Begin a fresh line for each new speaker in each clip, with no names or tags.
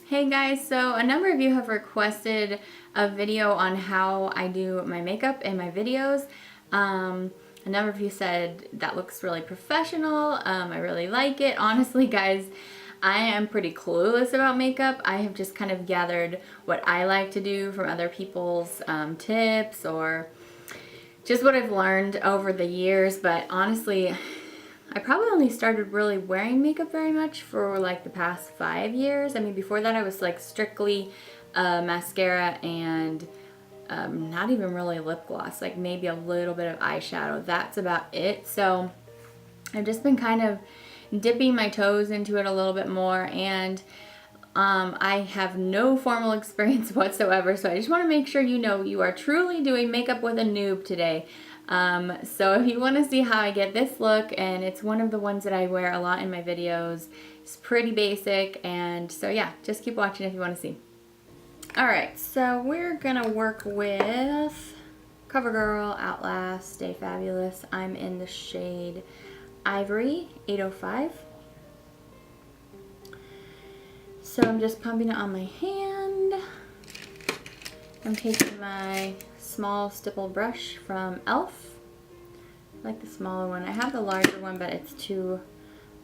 Hey guys, so a number of you have requested a video on how I do my makeup in my videos. A number of you said that looks really professional. I really like it. Honestly, guys, I am pretty clueless about makeup. I have just kind of gathered what I like to do from other people's tips or just what I've learned over the years. But honestly, I probably only started really wearing makeup very much for like the past 5 years. I mean, before that I was like strictly mascara and not even really lip gloss, like maybe a little bit of eyeshadow. That's about it. So I've just been kind of dipping my toes into it a little bit more, and I have no formal experience whatsoever, so I just want to make sure you know you are truly doing makeup with a noob today. So if you want to see how I get this look, and it's one of the ones that I wear a lot in my videos, it's pretty basic, and so yeah, just keep watching if you want to see. Alright, so we're gonna work with Covergirl Outlast Stay Fabulous. I'm in the shade Ivory 805. So I'm just pumping it on my hand. I'm taking my small stipple brush from e.l.f. I like the smaller one. I have the larger one, but it's too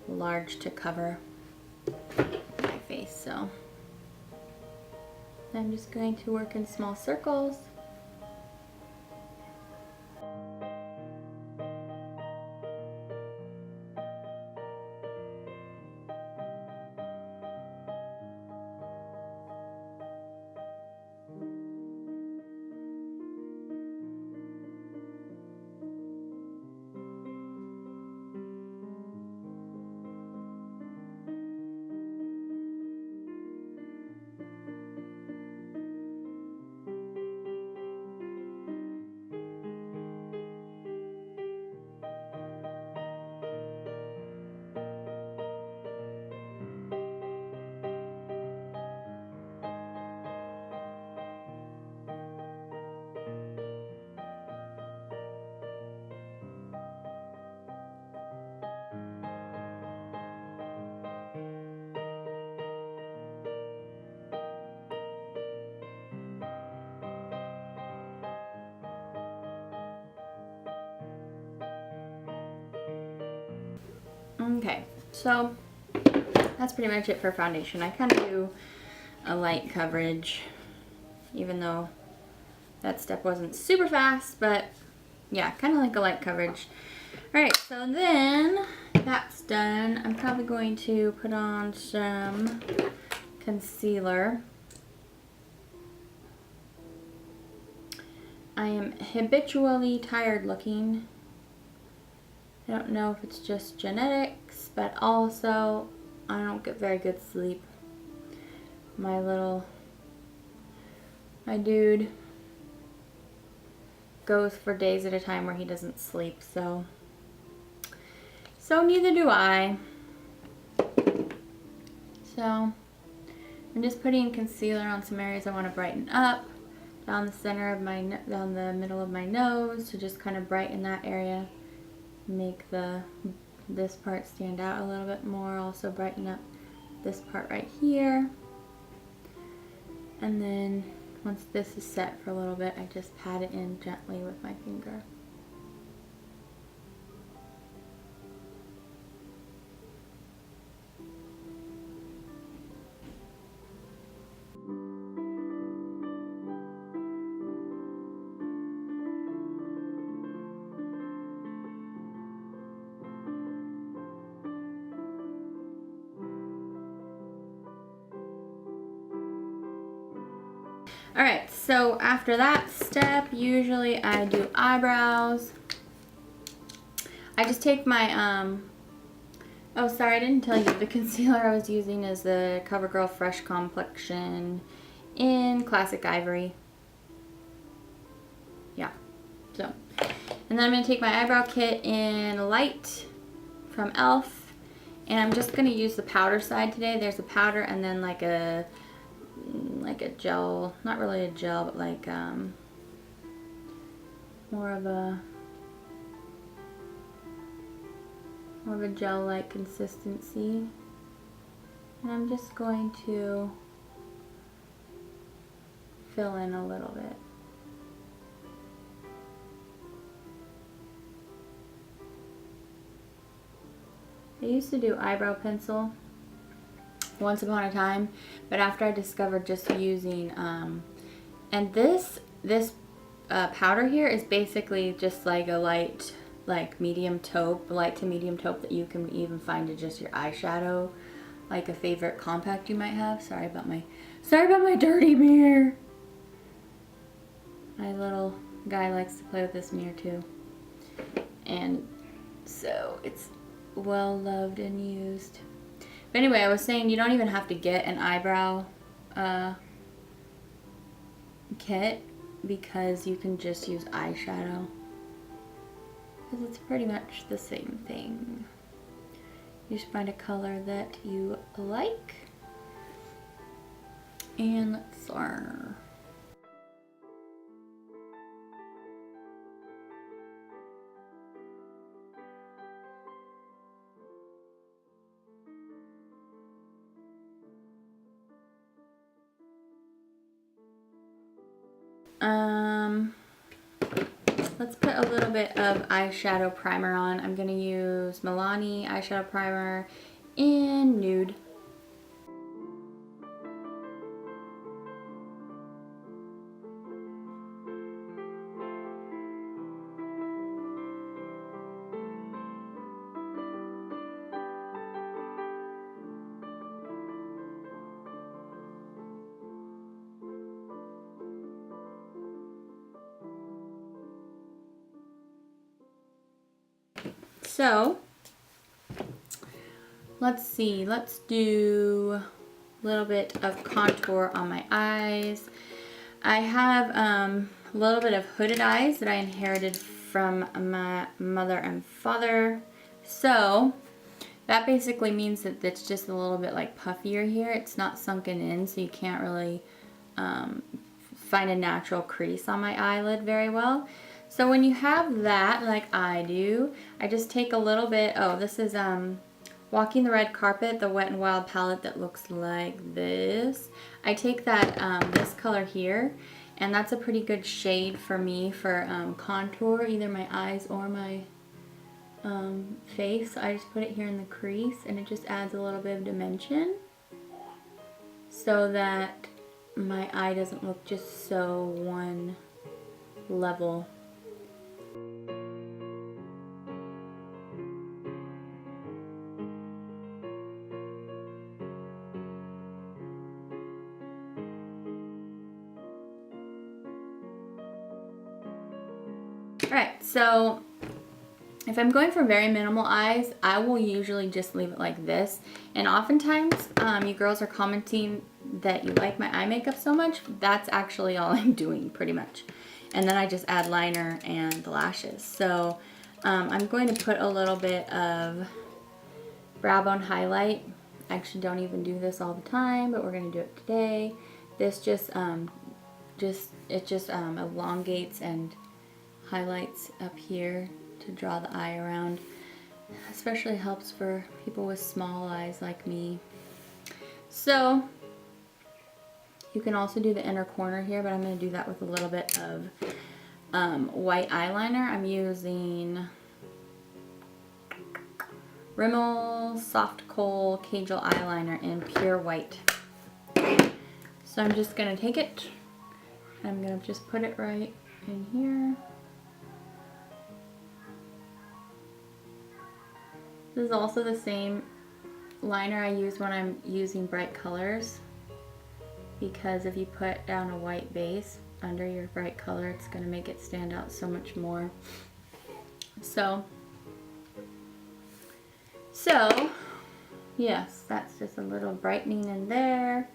large to cover my face, so I'm just going to work in small circles. Okay, so that's pretty much it for foundation. I kind of do a light coverage, even though that step wasn't super fast, but yeah, kind of like a light coverage. Alright, so then that's done. I'm probably going to put on some concealer. I am habitually tired looking. I don't know if it's just genetics, but also I don't get very good sleep. My dude goes for days at a time where he doesn't sleep, so neither do I. So I'm just putting concealer on some areas I want to brighten up, down the center of my, down the middle of my nose, to just kind of brighten that area. Make this part stand out a little bit more, also brighten up this part right here. And then once this is set for a little bit, I just pat it in gently with my finger. Alright, so after that step, usually I do eyebrows. I just take my, oh sorry, I didn't tell you, the concealer I was using is the Covergirl Fresh Complexion in Classic Ivory. Yeah, so. And then I'm going to take my Eyebrow Kit in Light from e.l.f. And I'm just going to use the powder side today. There's a powder and then like a gel, not really a gel, but like more of a gel-like consistency. And I'm just going to fill in a little bit. I used to do eyebrow pencil once upon a time, but after I discovered just using, and this powder here is basically just like a light, like medium taupe, light to medium taupe that you can even find in just your eyeshadow, like a favorite compact you might have. Sorry about my dirty mirror. My little guy likes to play with this mirror too. And so it's well loved and used. But anyway, I was saying you don't even have to get an eyebrow kit, because you can just use eyeshadow, because it's pretty much the same thing. You just find a color that you like, and let's learn. Let's put a little bit of eyeshadow primer on. I'm gonna use Milani eyeshadow primer in Nude. So, let's see, let's do a little bit of contour on my eyes. I have a little bit of hooded eyes that I inherited from my mother and father. So, that basically means that it's just a little bit like puffier here. It's not sunken in, so you can't really find a natural crease on my eyelid very well. So when you have that, like I do, I just take a little bit, this is Walking the Red Carpet, the Wet n Wild palette that looks like this. I take that, this color here, and that's a pretty good shade for me for contour, either my eyes or my face. I just put it here in the crease, and it just adds a little bit of dimension so that my eye doesn't look just so one level. Alright, so if I'm going for very minimal eyes, I will usually just leave it like this. And oftentimes, you girls are commenting that you like my eye makeup so much. That's actually all I'm doing, pretty much. And then I just add liner and the lashes. So I'm going to put a little bit of brow bone highlight. I actually don't even do this all the time, but we're going to do it today. This just elongates and highlights up here to draw the eye around. Especially helps for people with small eyes like me. So you can also do the inner corner here, but I'm going to do that with a little bit of white eyeliner. I'm using Rimmel Soft Kohl Kajal eyeliner in pure white. So I'm just going to take it, I'm going to just put it right in here. This is also the same liner I use when I'm using bright colors, because if you put down a white base under your bright color, it's going to make it stand out so much more. So yes, that's just a little brightening in there.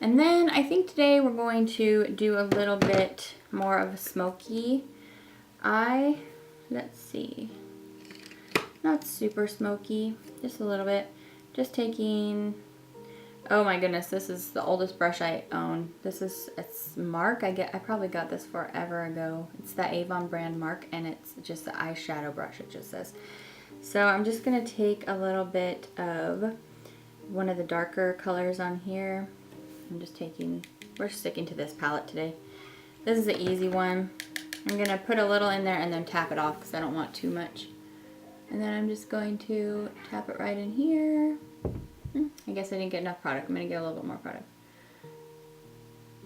And then I think today we're going to do a little bit more of a smoky eye. Let's see. Not super smoky, just a little bit. Just taking, oh my goodness, this is the oldest brush I own. It's Mark. I probably got this forever ago. It's the Avon brand Mark, and it's just the eyeshadow brush, it just says. So I'm just gonna take a little bit of one of the darker colors on here. I'm just taking, we're sticking to this palette today. This is the easy one. I'm gonna put a little in there and then tap it off because I don't want too much. And then I'm just going to tap it right in here. I guess I didn't get enough product. I'm gonna get a little bit more product.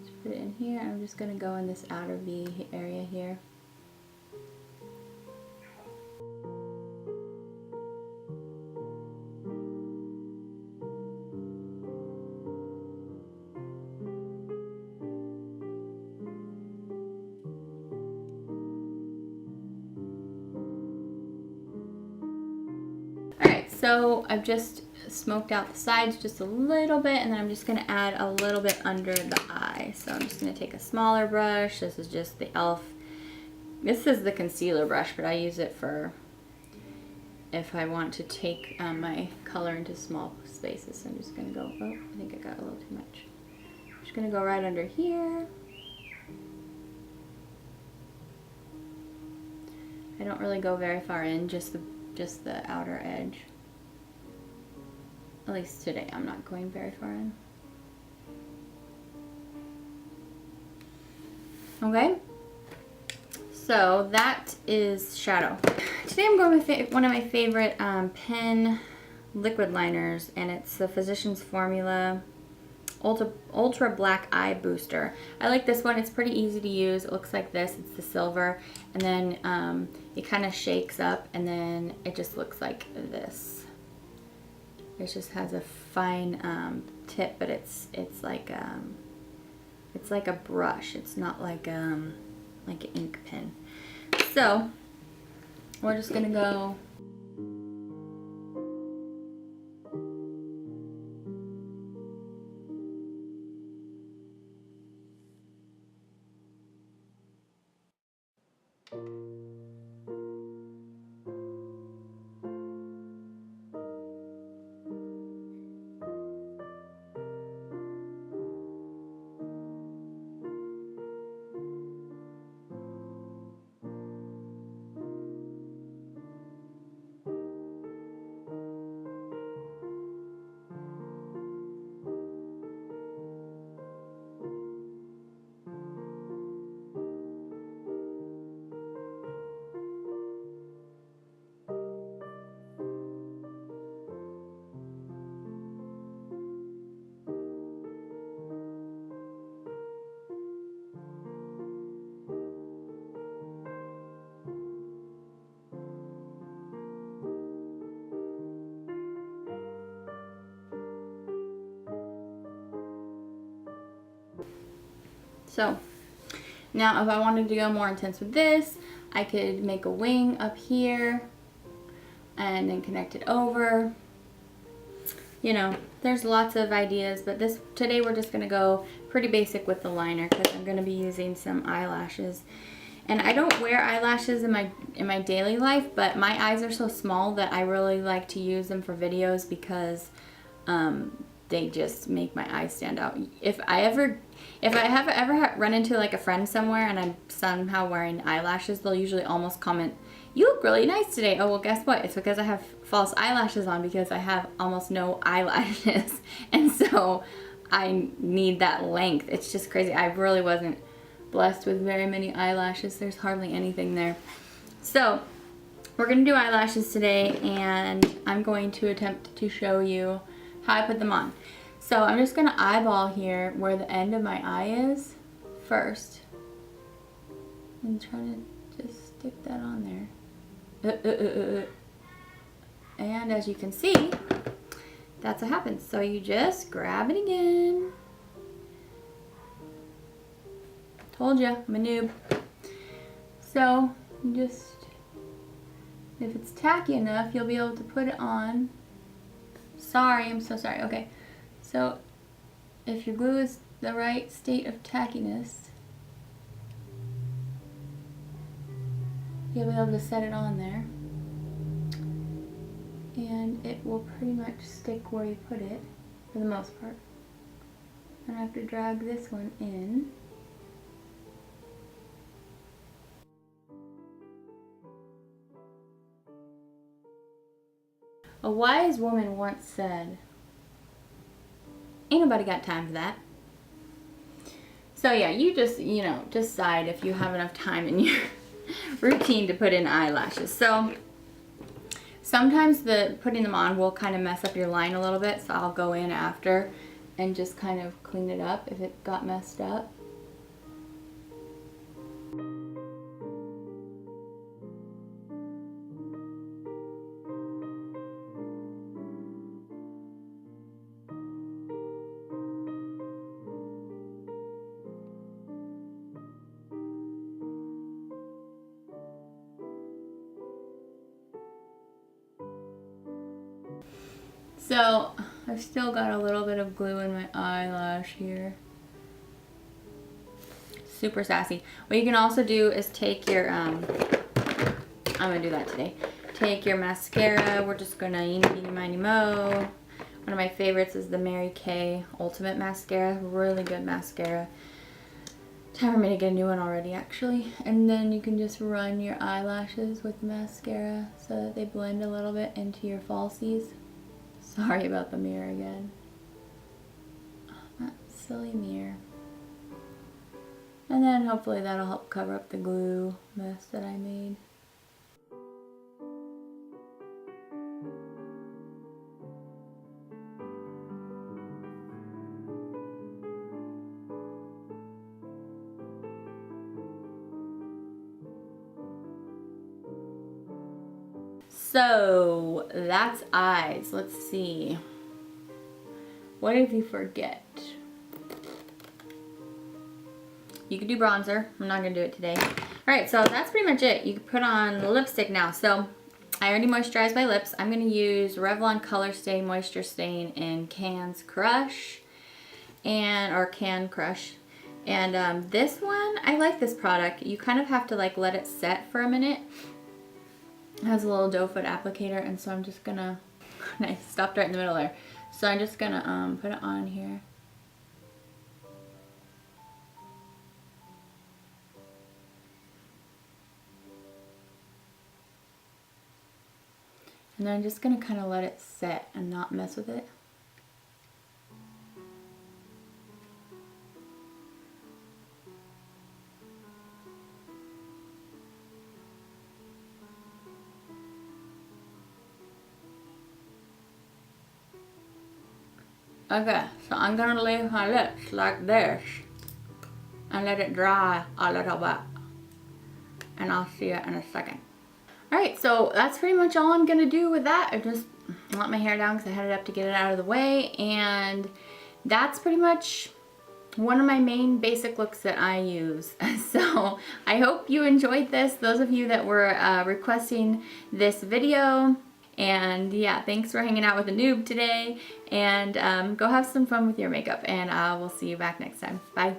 Just put it in here. I'm just gonna go in this outer V area here. So I've just smoked out the sides just a little bit, and then I'm just going to add a little bit under the eye. So I'm just going to take a smaller brush. This is just the e.l.f. This is the concealer brush, but I use it for if I want to take my color into small spaces. So I'm just going to go, oh, I think I got a little too much. I'm just going to go right under here. I don't really go very far in, just the outer edge. At least today, I'm not going very far in. Okay, so that is shadow. Today I'm going with one of my favorite pen liquid liners, and it's the Physicians Formula Ultra Black Eye Booster. I like this one. It's pretty easy to use. It looks like this. It's the silver, and then it kind of shakes up, and then it just looks like this. It just has a fine tip, but it's like a brush. It's not like an ink pen. So we're just gonna go. So now if I wanted to go more intense with this, I could make a wing up here and then connect it over. You know, there's lots of ideas, but today we're just gonna go pretty basic with the liner because I'm gonna be using some eyelashes. And I don't wear eyelashes in my daily life, but my eyes are so small that I really like to use them for videos because they just make my eyes stand out. If I ever run into like a friend somewhere and I'm somehow wearing eyelashes, they'll usually almost comment, "You look really nice today." Oh, well, guess what? It's because I have false eyelashes on because I have almost no eyelashes. And so I need that length. It's just crazy. I really wasn't blessed with very many eyelashes. There's hardly anything there. So we're gonna do eyelashes today, and I'm going to attempt to show you how I put them on. So I'm just gonna eyeball here where the end of my eye is first. And try to just stick that on there. And as you can see, that's what happens. So you just grab it again. Told you, I'm a noob. So you just, if it's tacky enough, you'll be able to put it on. Sorry, I'm so sorry. Okay, so if your glue is the right state of tackiness, you'll be able to set it on there. And it will pretty much stick where you put it, for the most part. And I have to drag this one in. A wise woman once said, "Ain't nobody got time for that." So yeah, you just, you know, decide if you have enough time in your routine to put in eyelashes. So sometimes putting them on will kind of mess up your line a little bit, so I'll go in after and just kind of clean it up if it got messed up. So I've still got a little bit of glue in my eyelash here. Super sassy. What you can also do is take your, I'm gonna do that today. Take your mascara. We're just gonna eeny, meeny, miny, mo. One of my favorites is the Mary Kay Ultimate Mascara. Really good mascara. Time for me to get a new one already, actually. And then you can just run your eyelashes with the mascara so that they blend a little bit into your falsies. Sorry about the mirror again. Oh, that silly mirror. And then hopefully that'll help cover up the glue mess that I made. So that's eyes. Let's see. What did you forget? You could do bronzer. I'm not gonna do it today. Alright, so that's pretty much it. You can put on the lipstick now. So I already moisturized my lips. I'm gonna use Revlon Color Stay Moisture Stain in Can's Crush or Can Crush. And this one, I like this product. You kind of have to like let it set for a minute. It has a little doe foot applicator, and so I'm just gonna, I stopped right in the middle there. So I'm just gonna put it on here. And then I'm just gonna kind of let it set and not mess with it. Okay, so I'm gonna leave my lips like this and let it dry a little bit. And I'll see you in a second. Alright, so that's pretty much all I'm gonna do with that. I just let my hair down because I had it up to get it out of the way. And that's pretty much one of my main basic looks that I use. So I hope you enjoyed this. Those of you that were requesting this video. And yeah, thanks for hanging out with the noob today. And go have some fun with your makeup. And we'll see you back next time. Bye.